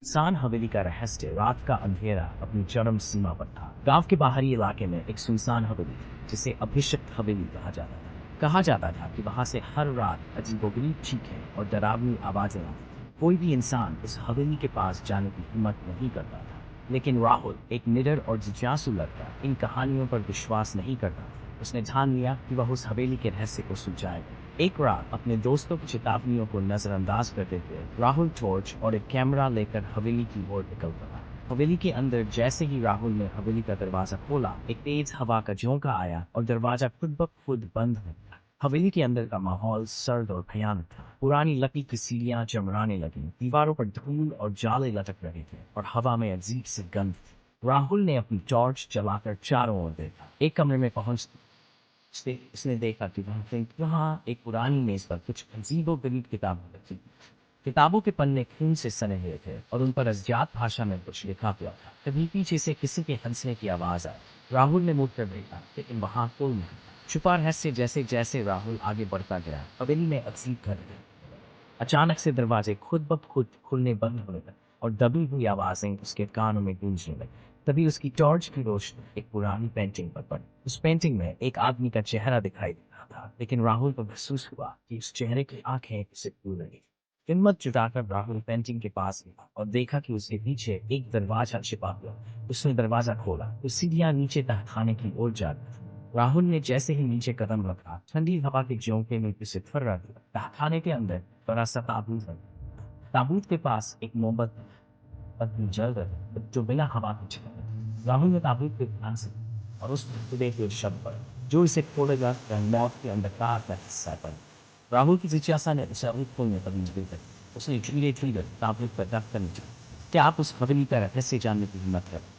सान हवेली का रहस्य रात का अंधेरा अपनी चरम सीमा पर था। गांव के बाहरी इलाके में एक सुनसान हवेली थी, जिसे अभिषिक्त हवेली कहा जाता था। कहा जाता था कि वहां से हर रात अजीबोगरीब चीखें और डरावनी आवाजें आती थीं। कोई भी इंसान उस हवेली के पास जाने की हिम्मत नहीं करता था, लेकिन राहुल, एक निडर और जिज्ञासु लड़का, इन कहानियों पर विश्वास नहीं करता। उसने ठान लिया कि वह उस हवेली के रहस्य को सुलझाएगा। एक रात अपने दोस्तों की चेतावनियों को नजरअंदाज करते हुए राहुल टॉर्च और एक कैमरा लेकर हवेली की ओर निकल पड़ा। हवेली के अंदर जैसे ही राहुल ने हवेली का दरवाजा खोला, एक तेज हवा का झोंका आया और दरवाजा खुद ब खुद बंद हो गया। हवेली के अंदर का माहौल सर्द और भयानक था। पुरानी लकड़ी की सीढ़ियां चमराने लगी, दीवारों पर धूल और जाले लटक रहे थे और हवा में अजीब सी गंध थी। राहुल ने अपनी टॉर्च चलाकर चारों ओर देखा। एक कमरे में पहुंच उसने देखा कि वहाँ एक पुरानी मेज पर कुछ अजीबोगरीब किताबें रखी। किताबों के पन्ने खून से सने हुए थे और उन पर अज्ञात भाषा में कुछ लिखा हुआ था। तभी पीछे से किसी के हंसने की आवाज आई। राहुल ने मुड़ कर देखा, लेकिन वहां कोई नहीं था। छुपा रहस्य जैसे जैसे राहुल आगे बढ़ता गया, हवेली में अजीब घटना। अचानक से दरवाजे खुद ब खुद खुलने बंद होने लगे और दबी हुई आवाजें उसके कानों में गूंजने लगी। तभी उसकी टॉर्च की रोशनी एक पुरानी पेंटिंग पर पड़ी। उस पेंटिंग में एक आदमी का चेहरा दिखाई दे रहा था, लेकिन राहुल को महसूस हुआ कि उस चेहरे की आंखें उसे भूल रही। हिम्मत जुटाकर राहुल पेंटिंग के पास गया और देखा कि उसके पीछे एक दरवाजा छिपा हुआ। उसने दरवाजा खोला तो सीढ़ियां नीचे तहखाने की ओर जा रही थी। राहुल ने जैसे ही नीचे कदम रखा, ठंडी हवा के झोंके में उसे थर्रा दिया। तहखाने के अंदर बड़ा सा ताबूत है। ताबूत के पास एक मोमबत्ती पत्नी जल रही जो बिना हवा के छिपा था। राहुल ने ताबूत पे ध्यान से और उस खुदे के शब्द पर जो इसे खोलेगा वह मौत के अंधकार का हिस्सा पर। राहुल की जिज्ञासा ने उसे ताबूत खोलने पर मजबूर कर उसने धीरे धीरे ताबूत पर रख कर क्या आप उस हवेली का रहस्य जानने की हिम्मत करें।